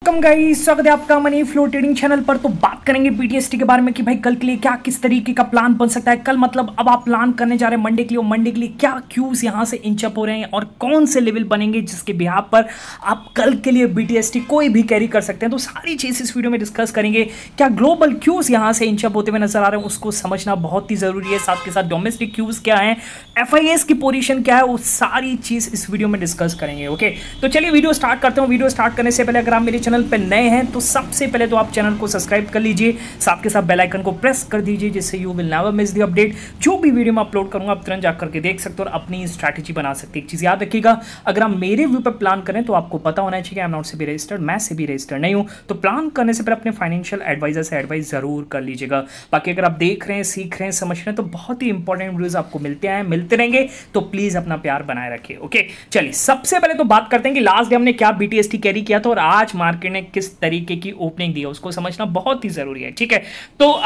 Welcome guys, स्वागत है आपका मनी फ्लो ट्रेडिंग चैनल पर। तो बात करेंगे बीटीएसटी के बारे में कि भाई कल के लिए क्या किस तरीके का प्लान बन सकता है। कल मतलब अब आप प्लान करने जा रहे हैं मंडे के लिए, और मंडे के लिए क्या क्यूज यहां से इंचअप हो रहे हैं और कौन से लेवल बनेंगे जिसके बिहार पर आप कल के लिए बीटीएसटी कोई भी कैरी कर सकते हैं। तो सारी चीज इस वीडियो में डिस्कस करेंगे। क्या ग्लोबल क्यूज यहां से इंचअप होते हुए नजर आ रहे हैं, उसको समझना बहुत ही जरूरी है। साथ के साथ डोमेस्टिक क्यूज क्या है, एफआईएस की पोजीशन क्या है, वो सारी चीज इस वीडियो में डिस्कस करेंगे। ओके, तो चलिए वीडियो स्टार्ट करते हैं। वीडियो स्टार्ट करने से पहले अगर आप मेरे चैनल पर नए हैं तो सबसे पहले तो आप चैनल को सब्सक्राइब कर लीजिए, साथ के साथ बेल आइकन को प्रेस कर दीजिए, जिससे you will never miss the update. जो भी वीडियो मैं अपलोड करूंगा आप तुरंत जाकर के देख सकते हो और अपनी स्ट्रैटेजी बना सकते हैं। एक चीज याद रखिएगा, अगर आप मेरे व्यू पर प्लान करें तो आपको पता होना चाहिए I am not SEBI registered, मैं सेबी रजिस्टर्ड नहीं हूं। तो प्लान करने से पहले अपने फाइनेंशियल एडवाइजर से एडवाइस जरूर कर लीजिएगा। बाकी अगर आप देख रहे हैं, सीख रहे हैं, समझ रहे हैं तो बहुत ही इंपॉर्टेंट वीडियोस आपको मिलते रहेंगे। तो प्लीज अपना प्यार बनाए रखिए। ओके, चलिए सबसे पहले तो बात करते हैं कि लास्ट डे हमने क्या बीटीएसटी कैरी किया था और आज मार्केट ने किस तरीके की ओपनिंग दी है, उसको समझना बहुत ही जरूरी है। ठीक है, तो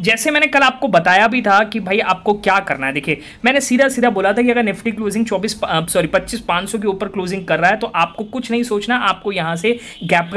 जैसे मैंने कल आपको बताया भी था कि भाई आपको क्या करना है। देखिए, मैंने सीधा बोला था कि अगर निफ्टी क्लोजिंग 25,500 के ऊपर क्लोजिंग कर रहा है तो आपको कुछ नहीं सोचना, आपको यहां से गैप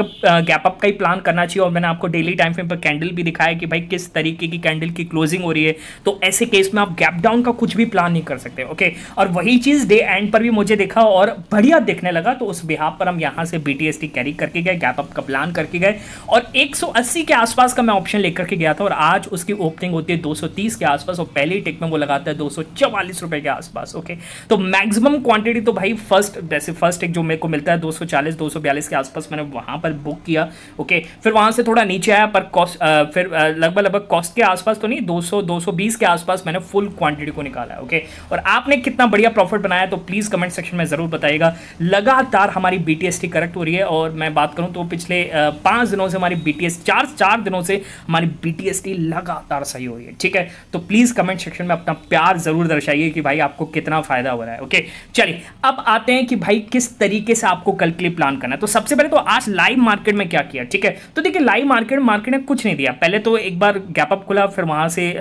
अप का ही प्लान करना चाहिए। और मैंने आपको डेली टाइम फ्रेम पर कैंडल भी दिखाया कि भाई किस तरीके की कैंडल की क्लोजिंग हो रही है। तो ऐसे केस में आप गैप डाउन का कुछ भी प्लान नहीं कर सकते। ओके, और वही चीज डे एंड पर भी मुझे देखा और बढ़िया दिखने लगा, तो उस बिहाफ पर हम यहां से बीटीएसटी कैरी करके गए, गैप अप का प्लान करके गए और 180 के आसपास का मैं ऑप्शन लेकर के गया था और आज उसकी ओपनिंग होती है 230 के आसपास और पहली टिक में वो लगाता है 244 रुपए के आसपास। ओके, तो मैक्सिमम क्वांटिटी तो भाई फर्स्ट टिक जो मेरे को मिलता है 240 242 के आसपास मैंने वहां पर बुक किया। ओके, फिर वहां से थोड़ा नीचे आया पर कॉस्ट फिर लगभग कॉस्ट के आसपास तो नहीं, 220 के आसपास मैंने फुल क्वांटिटी को निकाला है। ओके, और आपने कितना बढ़िया प्रॉफिट बनाया तो प्लीज कमेंट सेक्शन में जरूर बताइएगा। लगातार हमारी बीटीएसटी करेक्ट हो रही है और मैं बात करूं तो पिछले 5 दिनों से हमारी बीटीएस 4 दिनों से हमारी बीटीएसटी लगातार सही हो रही है। ठीक है, तो प्लीज कमेंट सेक्शन में अपना प्यार जरूर दर्शाइए कि भाई आपको कितना फायदा हो रहा है। ओके, चलिए अब आते हैं कि भाई किस तरीके से आपको कल के लिए प्लान करना है। तो सबसे पहले तो आज लाइव मार्केट में क्या किया। ठीक है, तो देखिए लाइव मार्केट ने कुछ नहीं दिया। पहले तो एक बार गैप अप खुला, फिर वहां से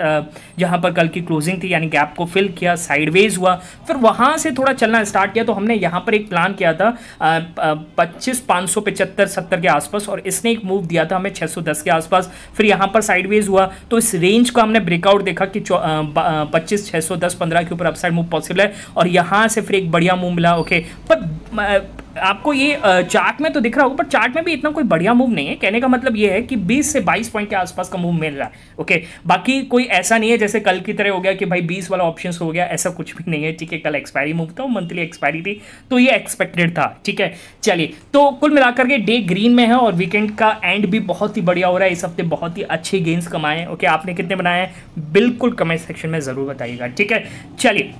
जहां पर कल की क्लोजिंग थी यानी गैप को फिल किया, साइडवेज हुआ, फिर वहां से थोड़ा चलना स्टार्ट किया। तो हमने यहां पर एक प्लान किया था 25,575-70 के आसपास और इसने एक मूव दिया था हमें 610 के आसपास, फिर यहां पर साइडवेज हुआ। तो इस रेंज को हमने ब्रेकआउट देखा कि 25 610 15 के ऊपर अपसाइड मूव पॉसिबल है और यहां से फिर एक बढ़िया मूव मिला। ओके, पर आपको ये चार्ट में तो दिख रहा होगा, पर चार्ट में भी इतना कोई बढ़िया मूव नहीं है। कहने का मतलब ये है कि 20 से 22 पॉइंट के आसपास का मूव मिल रहा है। ओके, बाकी कोई ऐसा नहीं है जैसे कल की तरह हो गया कि भाई 20 वाला ऑप्शन हो गया, ऐसा कुछ भी नहीं है। ठीक है, कल एक्सपायरी मूव था, मंथली एक्सपायरी थी, तो ये एक्सपेक्टेड था। ठीक है, चलिए तो कुल मिलाकर के डे ग्रीन में है और वीकेंड का एंड भी बहुत ही बढ़िया हो रहा है। इस हफ्ते बहुत ही अच्छे गेन्स कमाए हैं। ओके, आपने कितने बनाए हैं बिल्कुल कमेंट सेक्शन में जरूर बताइएगा। ठीक है, चलिए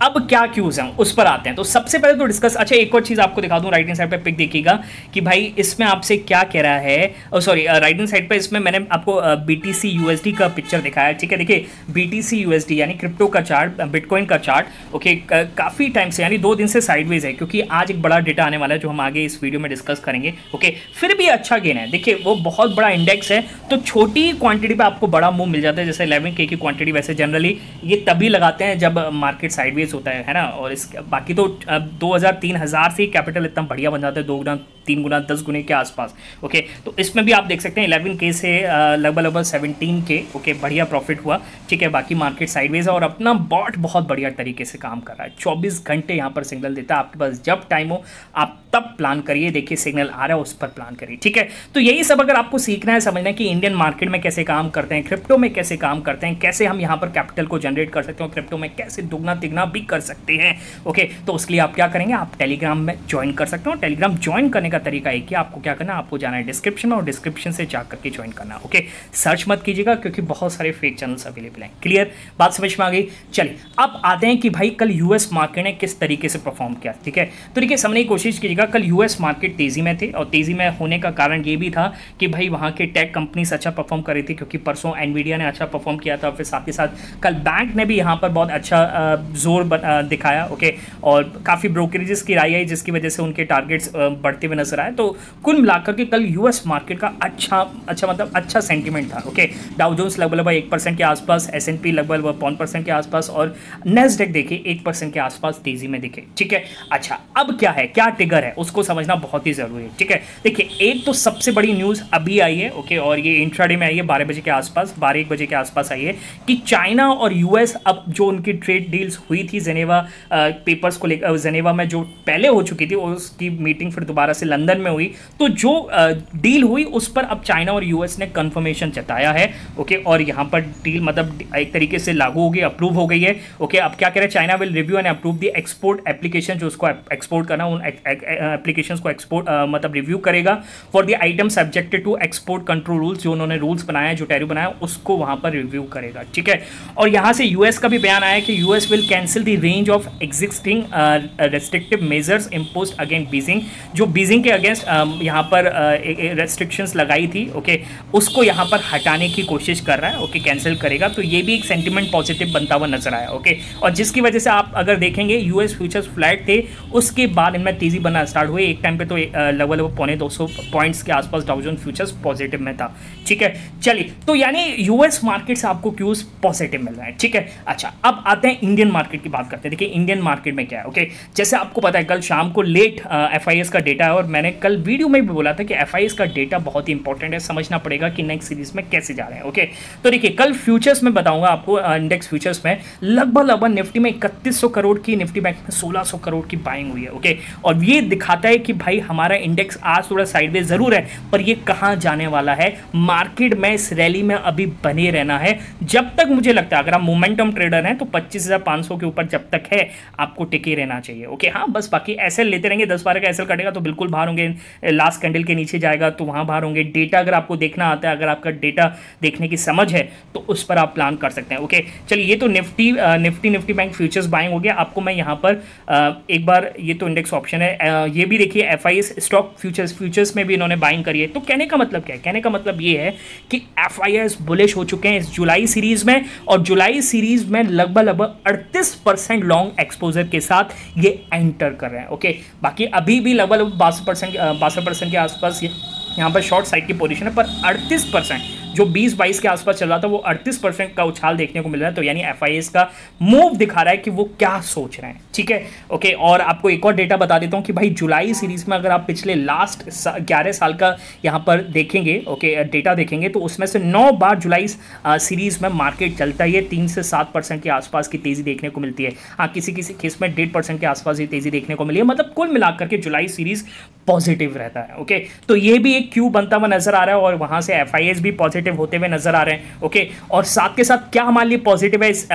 अब क्या क्यूज हैं उस पर आते हैं। तो सबसे पहले तो डिस्कस, अच्छा एक और चीज आपको दिखा दूं, राइट हैंड साइड पे पिक देखिएगा कि भाई इसमें आपसे क्या कह रहा है। सॉरी, राइट हैंड साइड पे इसमें मैंने आपको बीटीसी यूएसडी का पिक्चर दिखाया। ठीक है, देखिए बीटीसी यूएसडी यानी क्रिप्टो का चार्ट, बिटकॉइन का चार्ट। ओके, काफी टाइम से यानी 2 दिन से साइडवेज है क्योंकि आज एक बड़ा डेटा आने वाला है जो हम आगे इस वीडियो में डिस्कस करेंगे। ओके, फिर भी अच्छा गेन है। देखिए वो बहुत बड़ा इंडेक्स है तो छोटी क्वांटिटी पे आपको बड़ा मूव मिल जाता है। जैसे 11K की क्वांटिटी वैसे जनरली ये तभी लगाते हैं जब मार्केट साइडवेज होता है ना। और इस बाकी तो 2000-3000 से कैपिटल इतना बढ़िया बन जाता है, 2 गुना 3 गुना 10 गुने के आसपास। ओके, तो इसमें भी आप देख सकते हैं 11K से लगभग 17K। ओके, बढ़िया प्रॉफिट हुआ। ठीक है, बाकी मार्केट साइडवेज है और अपना बॉट बहुत बढ़िया तरीके से काम कर रहा है। 24 घंटे यहाँ पर सिग्नल देता है। आपके पास जब टाइम हो आप तब प्लान करिए। देखिए सिग्नल आ रहा है उस पर प्लान करिए। ठीक है, तो यही सब अगर आपको सीखना है, समझना है कि इंडियन मार्केट में कैसे काम करते हैं, क्रिप्टो में कैसे काम करते हैं, कैसे हम यहाँ पर कैपिटल को जनरेट कर सकते हैं, क्रिप्टो में कैसे दुगना तिगना भी कर सकते हैं। ओके, तो उसके लिए आप क्या करेंगे, आप टेलीग्राम में ज्वाइन कर सकते हो। टेलीग्राम ज्वाइन करने का तरीका एक ही, आपको क्या करना है, आपको जाना है डिस्क्रिप्शन में और डिस्क्रिप्शन से जा करके ज्वाइन करना। ओके, सर्च मत कीजिएगा क्योंकि बहुत सारे फेक चैनल्स अवेलेबल हैं। क्लियर, बात समझ में आ गई। चलिए अब आते हैं कि भाई कल यूएस मार्केट ने किस तरीके से परफॉर्म किया। ठीक है, तो देखिए समझने की कोशिश कीजिएगा, कल यूएस मार्केट तेजी में थे और तेजी में होने का कारण ये भी था कि भाई वहां के टेक कंपनीज अच्छा परफॉर्म कर रही थी क्योंकि परसों एनवीडिया ने अच्छा परफॉर्म किया था। फिर साथ ही साथ कल बैंक ने भी यहाँ पर बहुत अच्छा जोर दिखाया। ओके, और काफ़ी ब्रोकरेजेस की राय आई जिसकी वजह से उनके टारगेट्स बढ़ते हुए नजर आया। तो कुल मिलाकर के कल यूएस मार्केट का अच्छा सेंटीमेंट था। ओके, डाउ जोन्स लगभग 1% के आसपास, S&P लगभग 0.5% के आसपास और नेस्डेक देखिए 1% के आसपास तेजी में दिखे। ठीक है, अच्छा अब क्या है, क्या ट्रिगर है, उसको समझना बहुत ही जरूरी है। ठीक है, देखिए एक तो सबसे बड़ी न्यूज़ अभी आई है, ओके, और ये इंट्राडे में आई है 12 बजे के आसपास, 12-1 बजे के आसपास आई है कि चाइना और यूएस अब जो उनकी ट्रेड डील्स हुई थी जेनेवा पेपर्स को लेकर, जेनेवा में जो पहले हो चुकी थी उसकी मीटिंग फिर दोबारा से लंदन में हुई, तो जो डील हुई उस पर अब चाइना और यूएस ने कंफर्मेशन जताया है। ओके, और यहाँ पर डील मतलब एक तरीके से लागू हो गई, अप्रूव हो गई है। ओके, अब क्या कह रहे हैं, China will review and approve the export application, जो उसको एक्सपोर्ट करना उन एप्लीकेशंस को एक्सपोर्ट मतलब रिव्यू करेगा for the item subjected to export control rules, जो उन्होंने रूल्स बनाया, जो टैरिफ बनाया उसको वहां पर रिव्यू करेगा। ठीक है, और यहां से यूएस का भी बयान आया कि US will cancel the range of existing restrictive measures imposed against Beijing, जो बीजिंग के अगेंस्ट यहां पर रेस्ट्रिक्शंस लगाई थी, ओके, उसको यहां पर हटाने की कोशिश कर रहा है। ओके, कैंसिल करेगा, तो ये भी एक सेंटीमेंट पॉजिटिव बनता हुआ नजर आया। ओके, और जिसकी वजह से आप अगर देखेंगे यूएस फ्यूचर्स फ्लैट थे, उसके बाद इनमें तेजी बनना स्टार्ट हुई। एक टाइम पे तो लगभग 250 पॉइंट्स के आसपास डाउ जोन्स फ्यूचर्स पॉजिटिव में था। ठीक है, चलिए, तो यानी यूएस मार्केट से आपको क्यूज पॉजिटिव मिल रहा है। ठीक है, अच्छा अब आते हैं इंडियन मार्केट की बात करते हैं। देखिए इंडियन मार्केट में क्या है। ओके, जैसे आपको पता है कल शाम को लेट एफआईएस का डेटा है, और मैंने कल वीडियो में भी बोला था कि एफआईएस का डेटा बहुत ही इंपॉर्टेंट है, समझना पड़ेगा कि नेक्स्ट सीरीज में कैसे जा रहे हैं। ओके, तो देखिए कल फ्यूचर्स में बताऊंगा आपको, इंडेक्स फ्यूचर्स में लगभग निफ्टी में 3100 करोड़ की, निफ्टी बैंक में 1600 करोड़ की बाइंग हुई है। ओके, और ये दिखाता है कि भाई हमारा इंडेक्स आज थोड़ा साइडवेज जरूर है, पर ये कहां जाने वाला है। मार्केट में इस रैली में अभी बने रहना है जब तक, मुझे लगता है अगर आप मोमेंटम ट्रेडर हैं तो 25,500 के ऊपर जब तक है आपको टिके रहना चाहिए। ओके, हाँ बस बाकी एसएल लेते रहेंगे, 10-12 का एसएल कटेगा तो बिल्कुल बाहर होंगे, लास्ट कैंडल के नीचे जाएगा तो वहां बाहर होंगे। डेटा अगर आपको देखना आता है, अगर आपका डेटा देखने की समझ है तो उस पर आप प्लान कर सकते हैं। ओके, चलिए ये तो निफ्टी बैंक फ्यूचर्स बाइंग हो गया। आपको मैं यहाँ पर एक बार, ये तो इंडेक्स ऑप्शन है, ये भी देखिए एफआईएस स्टॉक फ्यूचर्स में भी इन्होंने बाइंग करी है। तो कहने का मतलब क्या है, कहने का मतलब ये है कि एफआईएस बुलिश हो चुके हैं इस जुलाई सीरीज में, और जुलाई सीरीज में लगभग 38% लॉन्ग एक्सपोजर के साथ ये एंटर कर रहे हैं। ओके, बाकी अभी भी लगभग 62% के आसपास यहाँ पर शॉर्ट साइड की पोजीशन है, पर 38% जो 20-22 के आसपास चल रहा था वो 38% का उछाल देखने को मिल रहा है। तो यानी एफआईएस का मूव दिखा रहा है कि वो क्या सोच रहे हैं। ठीक है, ओके, और आपको एक और डेटा बता देता हूं कि भाई जुलाई सीरीज में अगर आप पिछले लास्ट 11 साल का यहाँ पर देखेंगे, ओके, डेटा देखेंगे तो उसमें से 9 बार जुलाई सीरीज में मार्केट चलता है, 3 से 7% के आसपास की तेजी देखने को मिलती है। हाँ, किसी केस में 1.5% के आसपास ही तेजी देखने को मिली है, मतलब कुल मिलाकर के जुलाई सीरीज पॉजिटिव रहता है। ओके, तो ये भी एक क्यू बनता हुआ नजर आ रहा है, और वहां से एफआईएस भी पॉजिटिव होते हुए नजर आ रहे हैं। ओके, और साथ के साथ क्या हमारे लिए पॉजिटिव है इस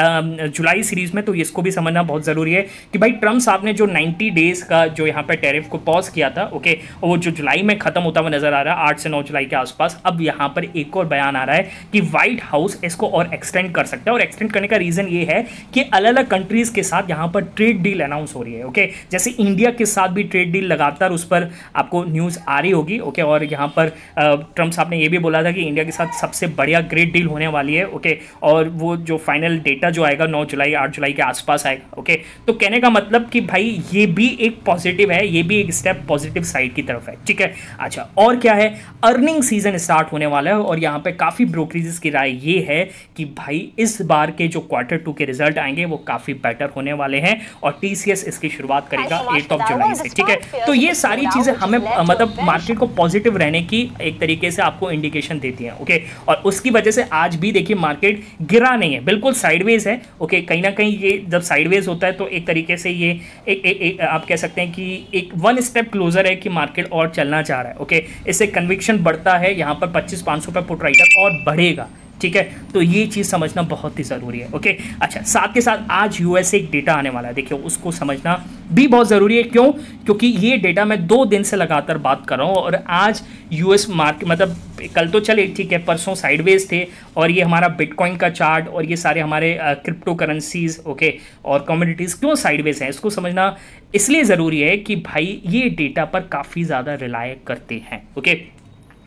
जुलाई सीरीज में, तो इसको भी समझना बहुत जरूरी है कि भाई ट्रम्प साहब ने जो 90 डेज का जो यहाँ पे टैरिफ को पॉज किया था, ओके, वो जो जुलाई में खत्म होता हुआ नजर आ रहा है 8 से 9 जुलाई के आसपास। अब यहाँ पर एक और बयान आ रहा है कि व्हाइट हाउस इसको और एक्सटेंड कर सकता है, और एक्सटेंड करने का रीजन ये है कि अलग अलग कंट्रीज के साथ यहाँ पर ट्रेड डील अनाउंस हो रही है। ओके, जैसे इंडिया के साथ भी ट्रेड डील लगातार उस पर आपको न्यूज आ रही होगी। ओके, और यहाँ पर ट्रम्प साहब ने ये भी बोला था कि इंडिया के साथ सबसे बढ़िया ग्रेट डील होने वाली है। ओके, और वो जो फाइनल डेटा जो आएगा 9 जुलाई 8 जुलाई के आसपास आएगा। ओके, तो कहने का मतलब कि भाई ये भी एक पॉजिटिव है, ये भी एक स्टेप पॉजिटिव साइड की तरफ है। ठीक है, अच्छा और क्या है, अर्निंग सीजन स्टार्ट होने वाला है, और यहाँ पे काफी ब्रोकरेजेस की राय ये है कि भाई इस बार के जो Q2 के रिजल्ट आएंगे वो काफी बेटर होने वाले हैं, और टीसीएस इसकी शुरुआत करेगा 8 जुलाई से। ठीक है, तो ये सारी चीजें हमें मतलब मार्केट को पॉजिटिव रहने की एक तरीके से आपको इंडिकेशन देती हैं। ओके, और उसकी वजह से आज भी देखिए मार्केट गिरा नहीं है, बिल्कुल साइडवेज है। ओके, कहीं ना कहीं ये जब साइडवेज होता है तो एक तरीके से ये एक आप कह सकते हैं कि एक 1 स्टेप क्लोजर है कि मार्केट और चलना चाह रहा है। ओके, इससे कन्विक्शन बढ़ता है, यहाँ पर 25,500 पे पुट राइटर और बढ़ेगा। ठीक है, तो ये चीज़ समझना बहुत ही ज़रूरी है। ओके, अच्छा साथ के साथ आज यूएसए एक डेटा आने वाला है, देखिए उसको समझना भी बहुत ज़रूरी है। क्यों? क्योंकि ये डेटा मैं 2 दिन से लगातार बात कर रहा हूँ, और आज यूएस मार्केट मतलब कल तो चले ठीक है, परसों साइडवेज थे, और ये हमारा बिटकॉइन का चार्ट और ये सारे हमारे क्रिप्टो करेंसीज, ओके, और कमोडिटीज़ क्यों साइडवेज हैं, इसको समझना इसलिए ज़रूरी है कि भाई ये डेटा पर काफ़ी ज़्यादा रिलाय करते हैं। ओके,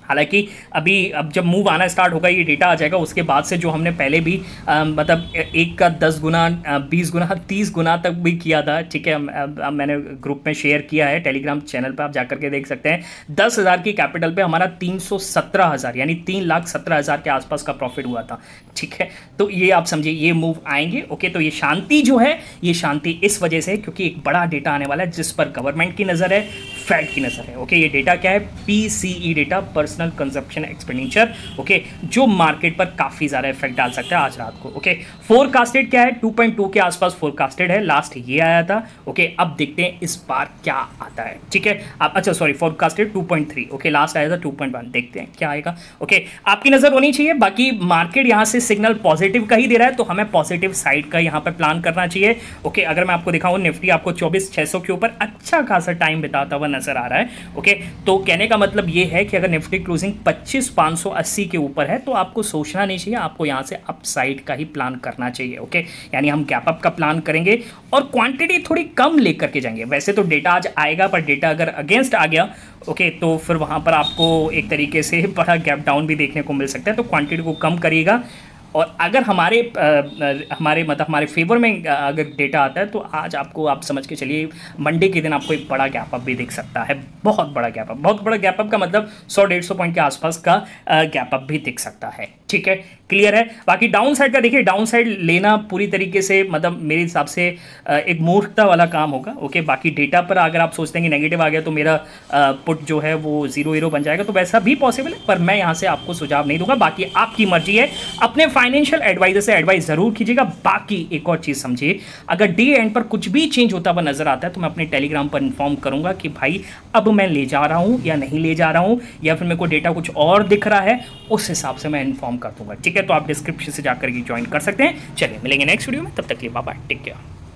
हालांकि अभी अब जब मूव आना स्टार्ट होगा, ये डेटा आ जाएगा, उसके बाद से जो हमने पहले भी मतलब 1 का 10 गुना 20 गुना 30 गुना तक भी किया था, ठीक है। अब मैंने ग्रुप में शेयर किया है, टेलीग्राम चैनल पे आप जाकर के देख सकते हैं। 10,000 की कैपिटल पे हमारा 317,000 यानी 3,17,000 के आसपास का प्रॉफिट हुआ था, ठीक है। तो ये आप समझिए ये मूव आएंगे, ओके। तो ये शांति जो है, ये शांति इस वजह से है क्योंकि एक बड़ा डेटा आने वाला है जिस पर गवर्नमेंट की नज़र है, फेड की नज़र है, ओके। ये डेटा क्या है? PCE data, personal consumption expenditure, okay, जो मार्केट पर काफ़ी ज़्यादा इफेक्ट डाल सकता है आज रात को, ओके। फोरकास्टेड क्या है? 2.2 के आसपास फोरकास्टेड है, लास्ट ये आया था, ओके। अब देखते हैं इस बार क्या आता है, ठीक है। आप अच्छा सॉरी फोरकास्टेड 2.3, ओके, लास्ट आया था 2.1, देखते हैं क्या आएगा, ओके। आपकी नज़र होनी चाहिए, बाकी मार्केट यहाँ से सिग्नल पॉजिटिव का ही दे रहा है तो हमें पॉजिटिव साइड का यहाँ पर प्लान करना चाहिए, ओके। अगर मैं आपको दिखाऊँ, निफ्टी आपको 24,600 के ऊपर अच्छा खासा टाइम बिताता हुआ नजर आ रहा है, ओके। तो कहने का मतलब ये है कि अगर निफ्टी क्लोजिंग 25,580 के ऊपर है तो आपको सोचना नहीं चाहिए, आपको यहाँ से अपसाइड का ही प्लान करना चाहिए, ओके। यानी हम गैप अप का प्लान करेंगे और क्वांटिटी थोड़ी कम लेकर के जाएंगे। वैसे तो डेटा आज आएगा, पर डेटा अगर अगेंस्ट आ गया, ओके, तो फिर वहाँ पर आपको एक तरीके से बड़ा गैप डाउन भी देखने को मिल सकता है। तो क्वांटिटी को कम करिएगा और अगर हमारे फेवर में अगर डेटा आता है तो आज आपको, आप समझ के चलिए, मंडे के दिन आपको एक बड़ा गैप अप भी दिख सकता है, बहुत बड़ा गैप अप। बहुत बड़ा गैप अप का मतलब 100-150 पॉइंट के आसपास का गैप अप भी दिख सकता है, ठीक है, क्लियर है। बाकी डाउन साइड का देखिए, डाउन साइड लेना पूरी तरीके से मतलब मेरे हिसाब से एक मूर्खता वाला काम होगा, ओके। बाकी डेटा पर अगर आप सोचते हैं कि नेगेटिव आ गया तो मेरा पुट जो है वो 0-0 बन जाएगा, तो वैसा भी पॉसिबल है, पर मैं यहाँ से आपको सुझाव नहीं दूंगा। बाकी आपकी मर्जी है, अपने फाइनेंशियल एडवाइजर से एडवाइस जरूर कीजिएगा। बाकी एक और चीज़ समझिए, अगर डे एंड पर कुछ भी चेंज होता हुआ नजर आता है तो मैं अपने टेलीग्राम पर इन्फॉर्म करूंगा कि भाई अब मैं ले जा रहा हूं या नहीं ले जा रहा हूं, या फिर मेरे को डेटा कुछ और दिख रहा है, उस हिसाब से मैं इन्फॉर्म कर दूंगा, ठीक है। तो आप डिस्क्रिप्शन से जाकर के ज्वाइन कर सकते हैं। चलिए मिलेंगे नेक्स्ट वीडियो में, तब तक के लिए बाय बाय, टेक केयर।